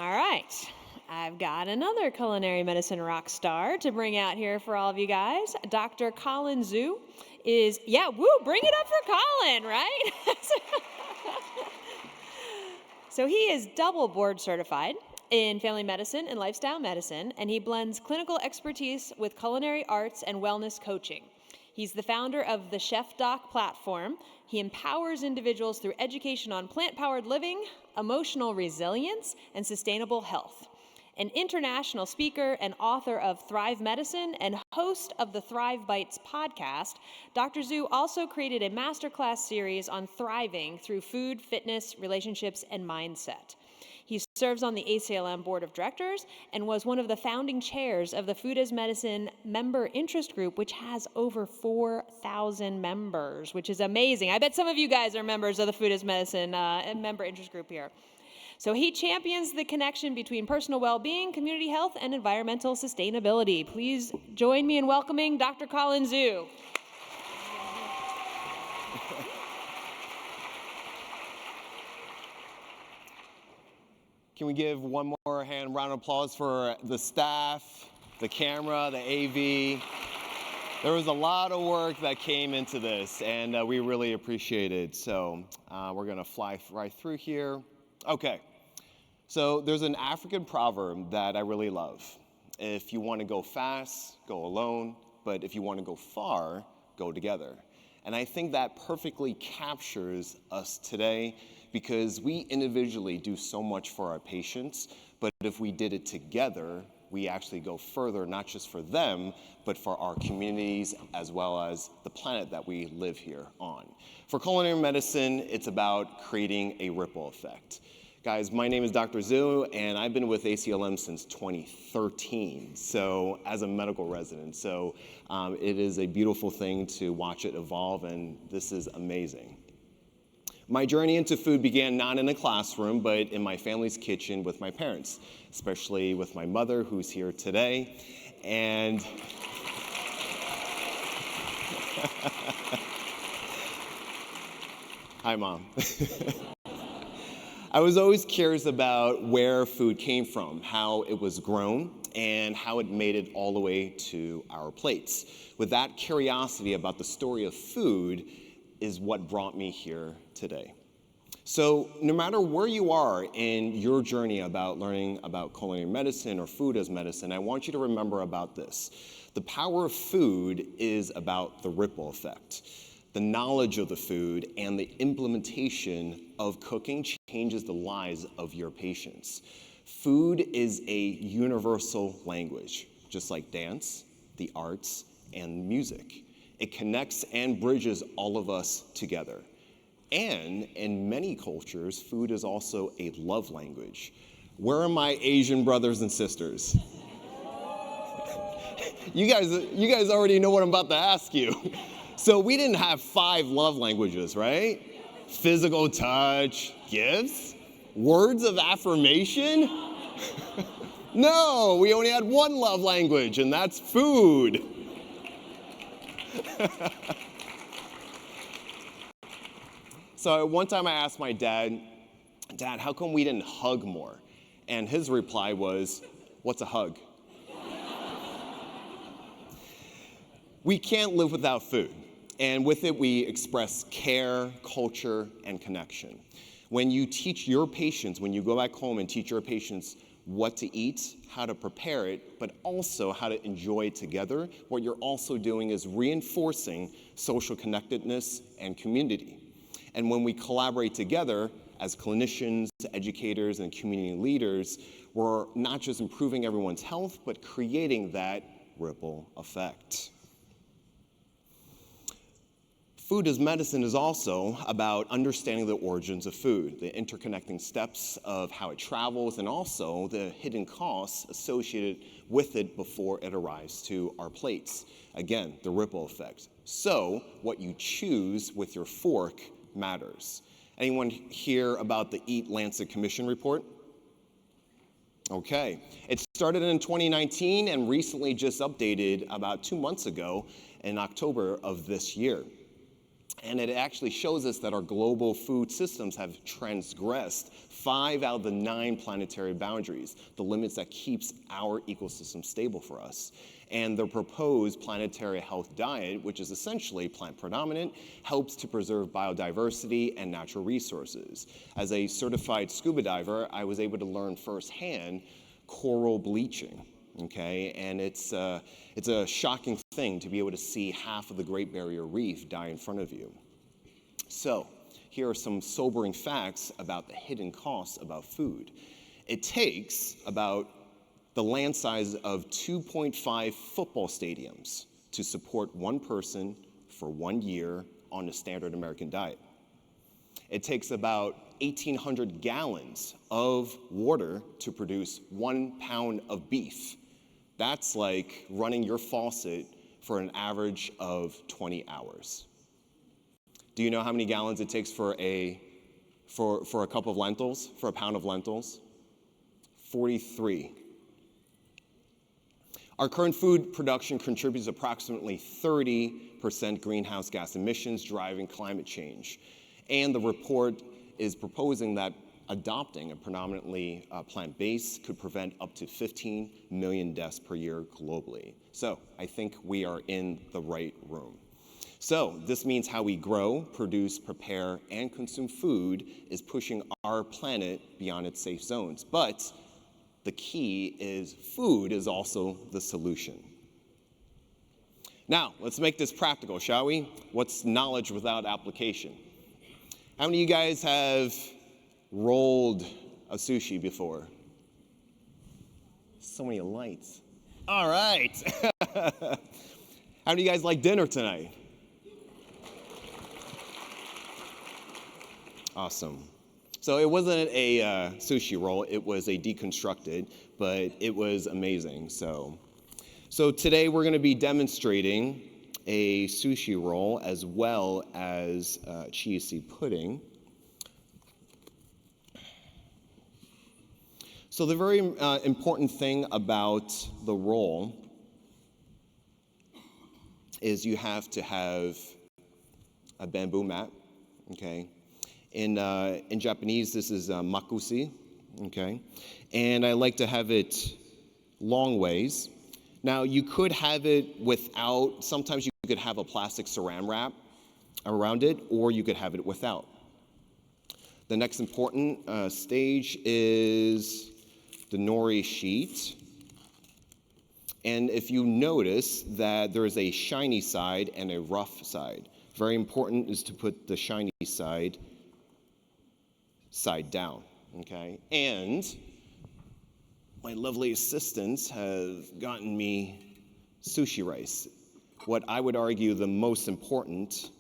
All right. I've got another culinary medicine rock star to bring out here for all of you guys. Dr. Colin Zhu is, bring it up for Colin, right? So he is double board certified in family medicine and lifestyle medicine, and he blends clinical expertise with culinary arts and wellness coaching. He's the founder of the TheChefDoc platform. He empowers individuals through education on plant-powered living, emotional resilience, and sustainable health. An international speaker and author of Thrive Medicine and host of the Thrive Bites podcast, Dr. Zhu also created a masterclass series on thriving through food, fitness, relationships, and mindset. He serves on the ACLM Board of Directors and was one of the founding chairs of the Food as Medicine member interest group, which has over 4,000 members, which is amazing. I bet some of you guys are members of the Food as Medicine member interest group here. So he champions the connection between personal well-being, community health, and environmental sustainability. Please join me in welcoming Dr. Colin Zhu. Can we give one more round of applause for the staff, the camera, the AV? There was a lot of work that came into this, and we really appreciate it. So we're going to fly right through here. Okay, so there's an African proverb that I really love. If you want to go fast, go alone, but if you want to go far, go together. And I think that perfectly captures us today, because we individually do so much for our patients, but if we did it together, we actually go further, not just for them, but for our communities as well as the planet that we live here on. For culinary medicine, it's about creating a ripple effect. Guys, my name is Dr. Zhu, and I've been with ACLM since 2013, so as a medical resident. So it is a beautiful thing to watch it evolve, and this is amazing. My journey into food began not in a classroom, but in my family's kitchen with my parents, especially with my mother, who's here today. And hi, Mom. I was always curious about where food came from, how it was grown, and how it made it all the way to our plates. With that curiosity about the story of food is what brought me here today. So no matter where you are in your journey about learning about culinary medicine or food as medicine, I want you to remember about this. The power of food is about the ripple effect. The knowledge of the food and the implementation of cooking changes the lives of your patients. Food is a universal language, just like dance, the arts, and music. It connects and bridges all of us together. And in many cultures, food is also a love language. Where are my Asian brothers and sisters? You guys already know what I'm about to ask you. So we didn't have 5 love languages, right? Physical touch, gifts, words of affirmation. No, we only had 1 love language, and that's food. So one time I asked my dad, how come we didn't hug more? And his reply was, what's a hug? We can't live without food. And with it, we express care, culture, and connection. When you teach your patients, when you go back home and teach your patients what to eat, how to prepare it, but also how to enjoy it together, what you're also doing is reinforcing social connectedness and community. And when we collaborate together as clinicians, educators, and community leaders, we're not just improving everyone's health, but creating that ripple effect. Food as medicine is also about understanding the origins of food, the interconnecting steps of how it travels, and also the hidden costs associated with it before it arrives to our plates. Again, the ripple effect. So, what you choose with your fork matters. Anyone hear about the Eat Lancet Commission report? Okay. It started in 2019 and recently just updated about 2 months ago in October of this year. And it actually shows us that our global food systems have transgressed 5 out of the 9 planetary boundaries, the limits that keeps our ecosystem stable for us. And the proposed planetary health diet, which is essentially plant predominant, helps to preserve biodiversity and natural resources. As a certified scuba diver, I was able to learn firsthand coral bleaching. Okay, and it's a shocking thing to be able to see half of the Great Barrier Reef die in front of you. So, here are some sobering facts about the hidden costs about food. It takes about the land size of 2.5 football stadiums to support one person for 1 year on a standard American diet. It takes about 1,800 gallons of water to produce 1 pound of beef. That's like running your faucet for an average of 20 hours. Do you know how many gallons it takes for a cup of lentils, for a pound of lentils? 43. Our current food production contributes approximately 30% greenhouse gas emissions, driving climate change. And the report is proposing that adopting a predominantly plant-based could prevent up to 15 million deaths per year globally. So I think we are in the right room. So this means how we grow, produce, prepare, and consume food is pushing our planet beyond its safe zones. But the key is food is also the solution. Now, let's make this practical, shall we? What's knowledge without application? How many of you guys have rolled a sushi before? So many lights. All right. How many of you guys like dinner tonight? Awesome. So it wasn't a sushi roll, it was a deconstructed, but it was amazing. So today we're going to be demonstrating a sushi roll as well as chia seed pudding. So the very important thing about the roll is you have to have a bamboo mat, okay? In Japanese, this is makushi, okay? And I like to have it long ways. Now, you could have it without, sometimes you could have a plastic saran wrap around it, or you could have it without. The next important stage is the nori sheet. And if you notice that there is a shiny side and a rough side, very important is to put the shiny side down, okay? And my lovely assistants have gotten me sushi rice, what I would argue the most important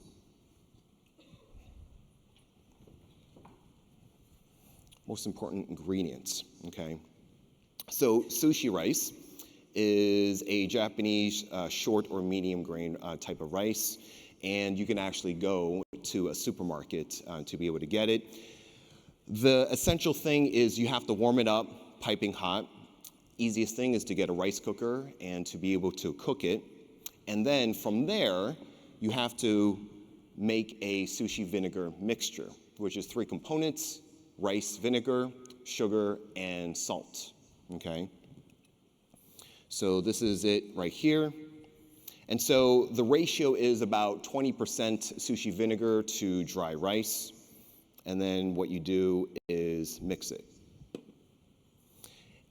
ingredients, okay? So sushi rice is a Japanese short or medium grain type of rice, and you can actually go to a supermarket to be able to get it. The essential thing is you have to warm it up piping hot. Easiest thing is to get a rice cooker and to be able to cook it. And then from there, you have to make a sushi vinegar mixture, which is 3 components: rice vinegar, sugar, and salt, okay? So this is it right here. And so the ratio is about 20% sushi vinegar to dry rice. And then what you do is mix it.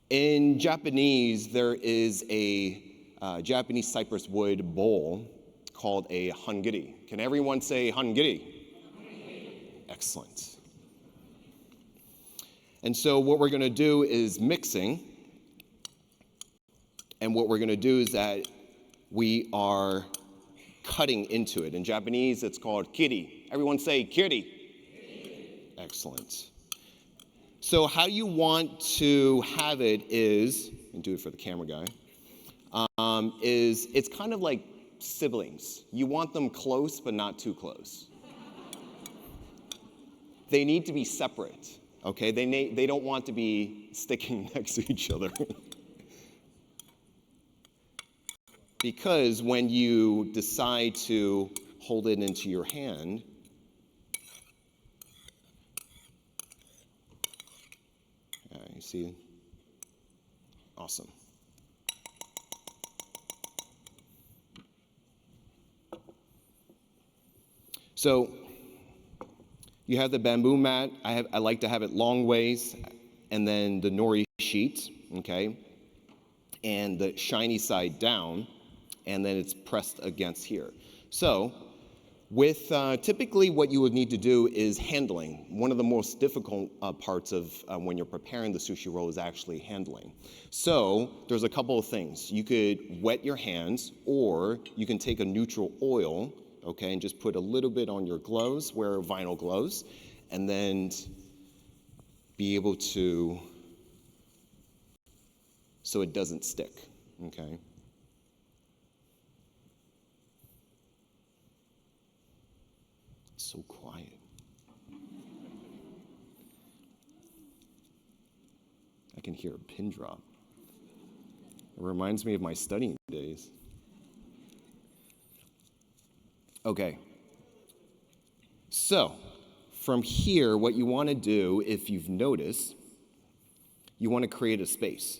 In Japanese, there is a Japanese cypress wood bowl called a hangiri. Can everyone say hangiri? Excellent. And so what we're going to do is mixing. And what we're going to do is that we are cutting into it. In Japanese, it's called kiri. Everyone say kiri. Excellent. So how you want to have it is, and do it for the camera guy, is it's kind of like siblings. You want them close, but not too close. They need to be separate, okay? They don't want to be sticking next to each other. Because when you decide to hold it into your hand. You see? Awesome. So you have the bamboo mat. I like to have it long ways, and then the nori sheet, okay? And the shiny side down, and then it's pressed against here. So with typically what you would need to do is handling. One of the most difficult parts of when you're preparing the sushi roll is actually handling. So there's a couple of things. You could wet your hands, or you can take a neutral oil, okay, and just put a little bit on your gloves, wear vinyl gloves, and then be able to, so it doesn't stick, okay? So quiet. I can hear a pin drop. It reminds me of my studying days. Okay. So, from here, what you want to do, if you've noticed, you want to create a space.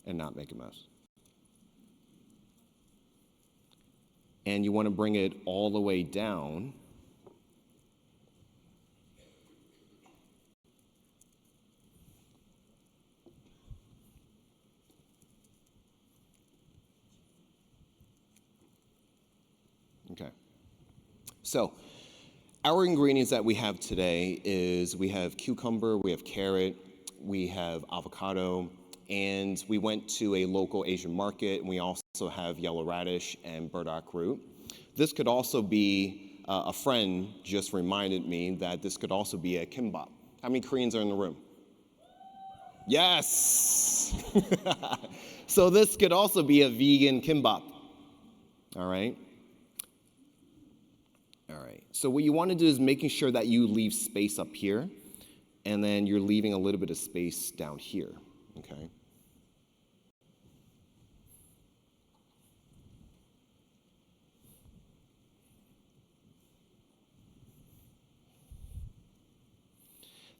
And not make a mess. And you want to bring it all the way down. Okay. So, our ingredients that we have today is we have cucumber, we have carrot, we have avocado, and we went to a local Asian market, and we also have yellow radish and burdock root. This could also be, a friend just reminded me that this could also be a kimbap. How many Koreans are in the room? Yes! So this could also be a vegan kimbap, all right? All right, so what you want to do is making sure that you leave space up here, and then you're leaving a little bit of space down here, okay?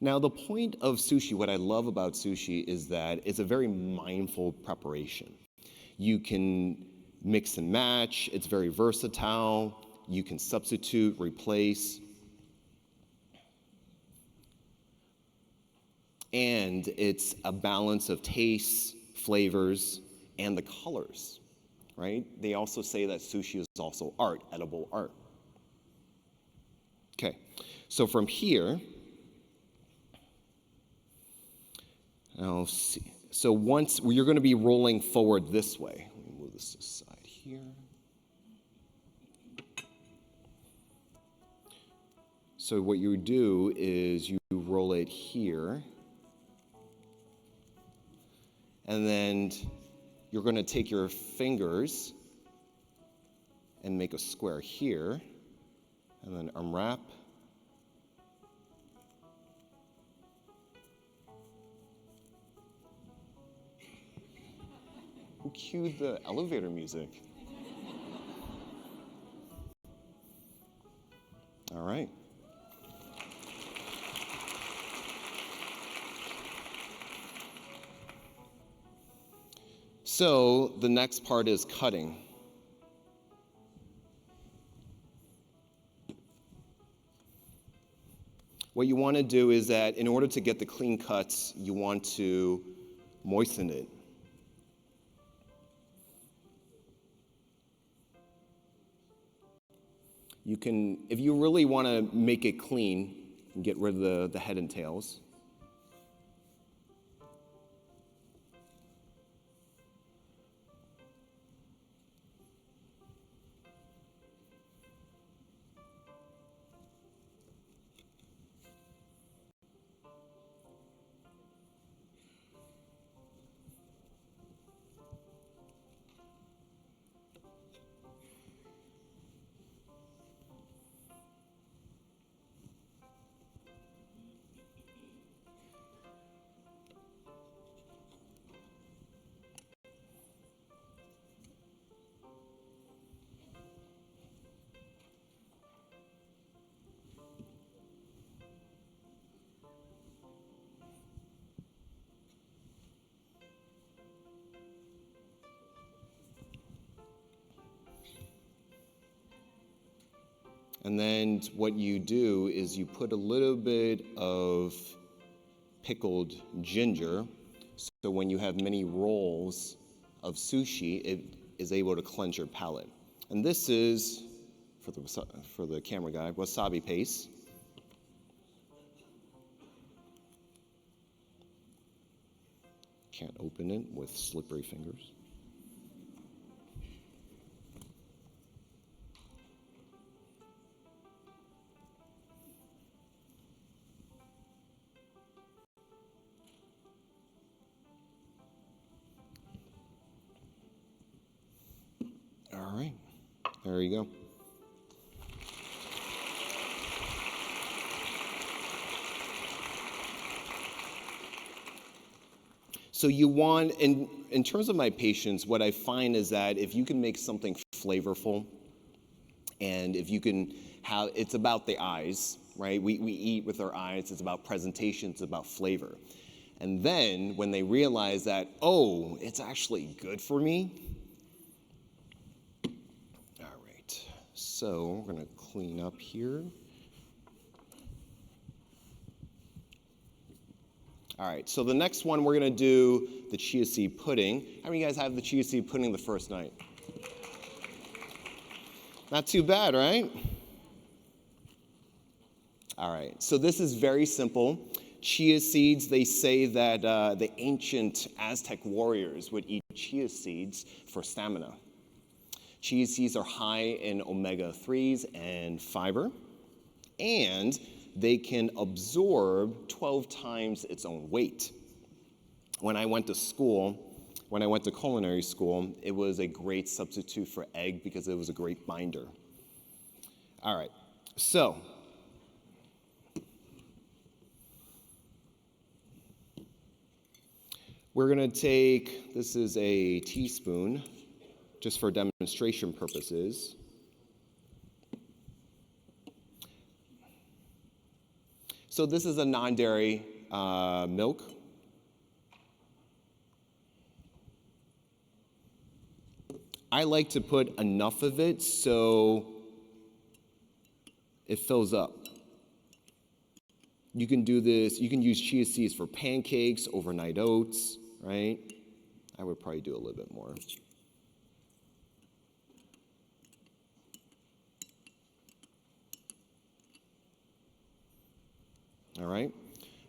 Now, the point of sushi, what I love about sushi is that it's a very mindful preparation. You can mix and match, it's very versatile, you can substitute, replace, and it's a balance of tastes, flavors, and the colors, right? They also say that sushi is also art, edible art. Okay, so from here, I'll see. So once you're going to be rolling forward this way. Let me move this aside here. So what you do is you roll it here. And then you're going to take your fingers and make a square here. And then unwrap. Who cued the elevator music? All right. So the next part is cutting. What you want to do is that in order to get the clean cuts, you want to moisten it. You can, if you really want to make it clean, get rid of the head and tails. And then what you do is you put a little bit of pickled ginger, so when you have many rolls of sushi, it is able to cleanse your palate. And this is, for the camera guy, wasabi paste. Can't open it with slippery fingers. All right, there you go. So you want, in terms of my patients, what I find is that if you can make something flavorful, and if you can have, it's about the eyes, right? We eat with our eyes, it's about presentation, it's about flavor. And then when they realize that, oh, it's actually good for me. All right, so we're gonna clean up here. All right, so the next one we're gonna do the chia seed pudding. How many of you guys have the chia seed pudding the first night? Not too bad, right? All right, so this is very simple. Chia seeds, they say that the ancient Aztec warriors would eat chia seeds for stamina. Chia seeds are high in omega-3s and fiber, and they can absorb 12 times its own weight. When I went to culinary school, it was a great substitute for egg because it was a great binder. All right, so we're gonna take, this is a teaspoon, just for demonstration purposes. So this is a non-dairy milk. I like to put enough of it so it fills up. You can do this, you can use chia seeds for pancakes, overnight oats, right? I would probably do a little bit more. All right,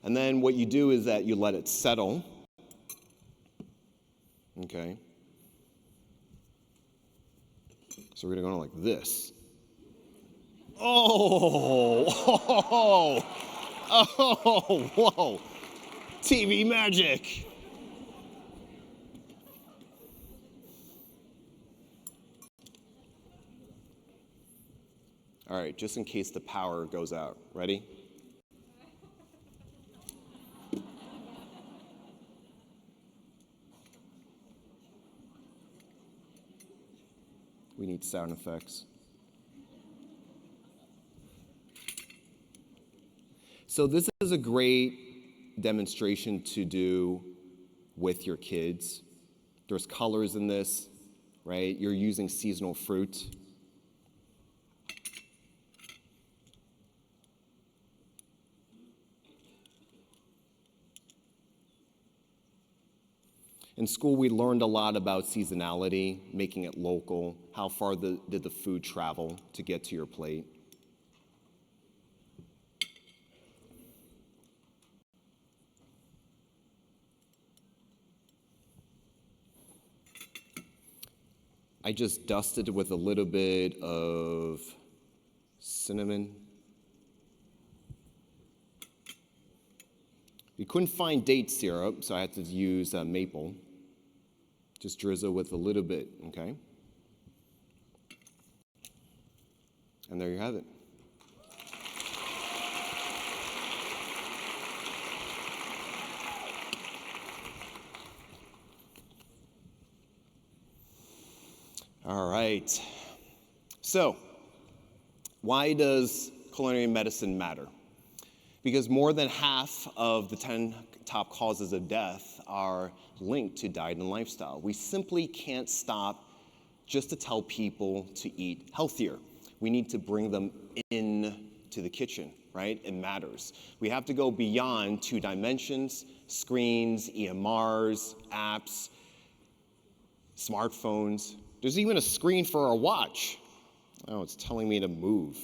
and then what you do is that you let it settle, okay? So we're gonna go like this. Oh, whoa, TV magic. All right, just in case the power goes out, ready? We need sound effects. So this is a great demonstration to do with your kids. There's colors in this, right? You're using seasonal fruit. In school, we learned a lot about seasonality, making it local. How far did the food travel to get to your plate? I just dusted it with a little bit of cinnamon. We couldn't find date syrup, so I had to use maple. Just drizzle with a little bit, okay? And there you have it. All right. So, why does culinary medicine matter? Because more than half of the 10 top causes of death are linked to diet and lifestyle. We simply can't stop just to tell people to eat healthier. we need to bring them in to the kitchen, right? It matters. We have to go beyond 2 dimensions, screens, EMRs, apps, smartphones. There's even a screen for our watch. Oh, it's telling me to move.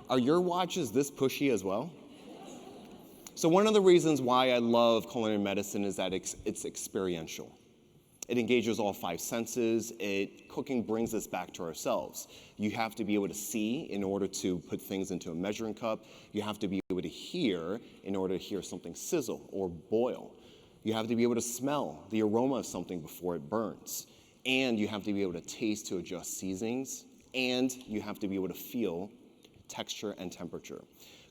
Are your watches this pushy as well? So one of the reasons why I love culinary medicine is that it's experiential. It engages all 5 senses. Cooking brings us back to ourselves. You have to be able to see in order to put things into a measuring cup. You have to be able to hear in order to hear something sizzle or boil. You have to be able to smell the aroma of something before it burns. And you have to be able to taste to adjust seasonings. And you have to be able to feel texture and temperature.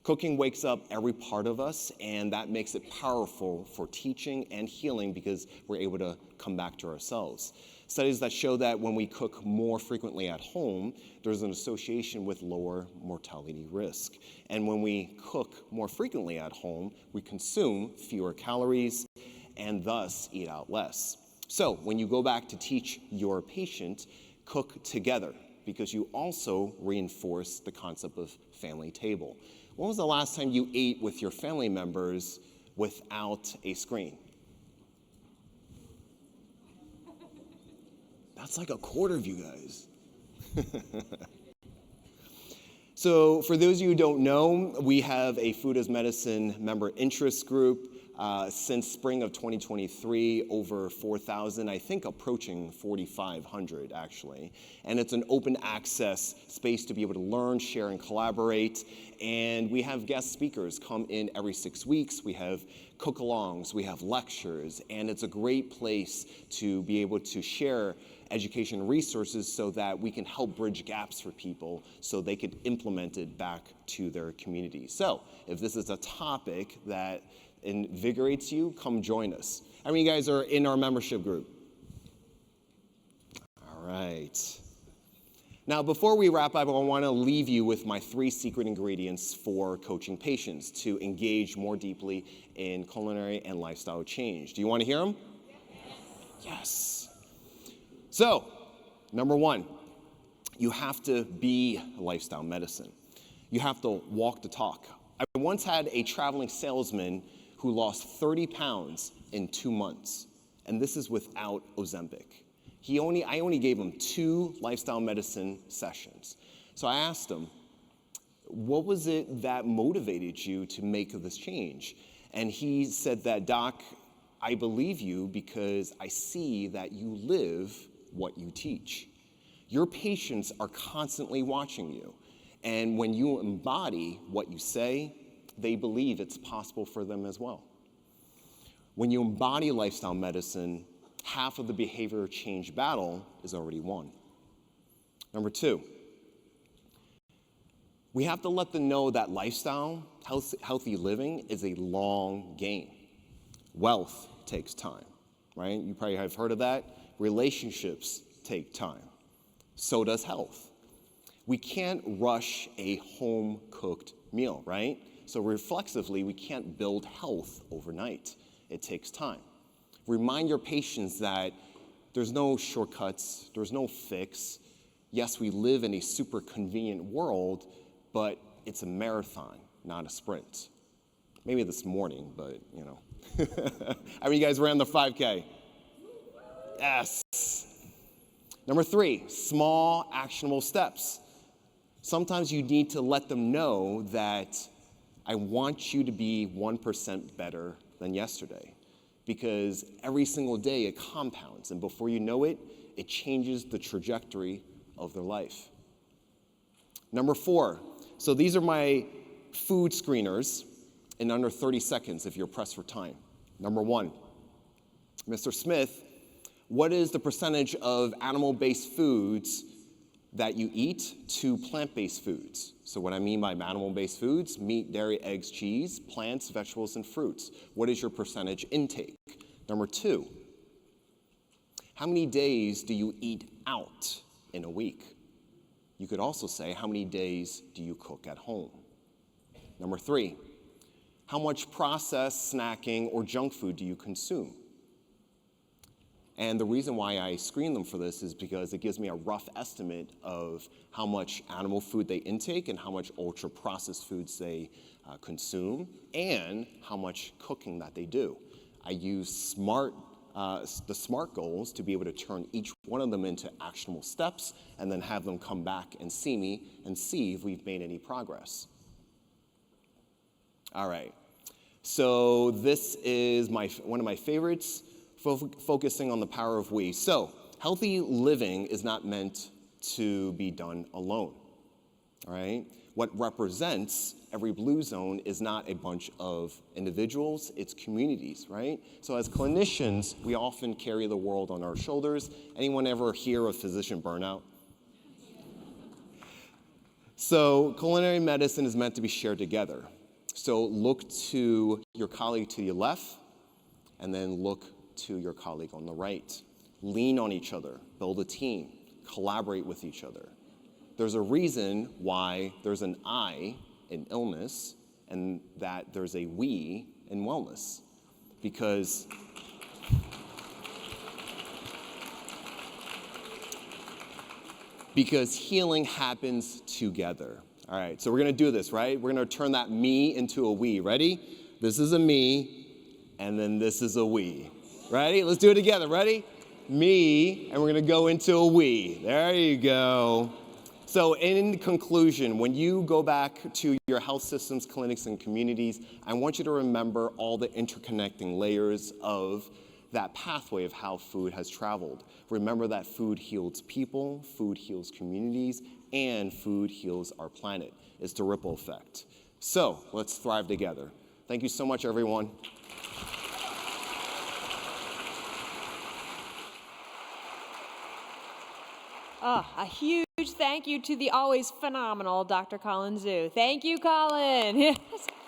Cooking wakes up every part of us, and that makes it powerful for teaching and healing because we're able to come back to ourselves. Studies that show that when we cook more frequently at home, there's an association with lower mortality risk. And when we cook more frequently at home, we consume fewer calories and thus eat out less. So when you go back to teach your patient, cook together because you also reinforce the concept of family table. When was the last time you ate with your family members without a screen? That's like a quarter of you guys. So for those of you who don't know, we have a Food as Medicine member interest group. Since spring of 2023, over 4,000, I think approaching 4,500 actually. And it's an open access space to be able to learn, share, and collaborate. And we have guest speakers come in every 6 weeks. We have cook-alongs, we have lectures, and it's a great place to be able to share education resources so that we can help bridge gaps for people so they could implement it back to their community. So if this is a topic that invigorates you, come join us. How many of you guys are in our membership group? All right. Now, before we wrap up, I want to leave you with my 3 secret ingredients for coaching patients to engage more deeply in culinary and lifestyle change. Do you want to hear them? Yes. So, number 1, you have to be lifestyle medicine. You have to walk the talk. I once had a traveling salesman who lost 30 pounds in 2 months, and this is without Ozempic. I only gave him 2 lifestyle medicine sessions. So I asked him, what was it that motivated you to make this change? And he said that, Doc, I believe you because I see that you live what you teach. Your patients are constantly watching you. And when you embody what you say, they believe it's possible for them as well. When you embody lifestyle medicine, half of the behavior change battle is already won. Number 2, we have to let them know that lifestyle, healthy living is a long game. Wealth takes time, right? You probably have heard of that. Relationships take time. So does health. We can't rush a home-cooked meal, right? So reflexively, we can't build health overnight. It takes time. Remind your patients that there's no shortcuts, there's no fix. Yes, we live in a super convenient world, but it's a marathon, not a sprint. Maybe this morning, but you know. How many of you guys ran the 5K? Yes. Number 3, small actionable steps. Sometimes you need to let them know that I want you to be 1% better than yesterday, because every single day it compounds, and before you know it, it changes the trajectory of their life. Number 4, so these are my food screeners in under 30 seconds if you're pressed for time. Number 1, Mr. Smith, what is the percentage of animal-based foods that you eat to plant-based foods? So what I mean by animal-based foods, meat, dairy, eggs, cheese, plants, vegetables, and fruits. What is your percentage intake? Number 2, how many days do you eat out in a week? You could also say, how many days do you cook at home? Number 3, how much processed snacking or junk food do you consume? And the reason why I screen them for this is because it gives me a rough estimate of how much animal food they intake and how much ultra-processed foods they consume and how much cooking that they do. I use the SMART goals to be able to turn each one of them into actionable steps and then have them come back and see me and see if we've made any progress. All right, so this is one of my favorites, focusing on the power of we. So healthy living is not meant to be done alone, all right? What represents every blue zone is not a bunch of individuals, it's communities, right? So as clinicians, we often carry the world on our shoulders. Anyone ever hear of physician burnout? So culinary medicine is meant to be shared together. So look to your colleague to your left, and then look to your colleague on the right. Lean on each other, build a team, collaborate with each other. There's a reason why there's an I in illness and that there's a we in wellness. Because healing happens together. All right, so we're gonna do this, right? We're gonna turn that me into a we. Ready? This is a me, and then this is a we. Ready? Let's do it together. Ready? Me, and we're gonna go into a we. There you go. So in conclusion, when you go back to your health systems, clinics, and communities, I want you to remember all the interconnecting layers of that pathway of how food has traveled. Remember that food heals people, food heals communities, and food heals our planet. It's the ripple effect. So let's thrive together. Thank you so much, everyone. Oh, a huge thank you to the always phenomenal Dr. Colin Zhu. Thank you, Colin.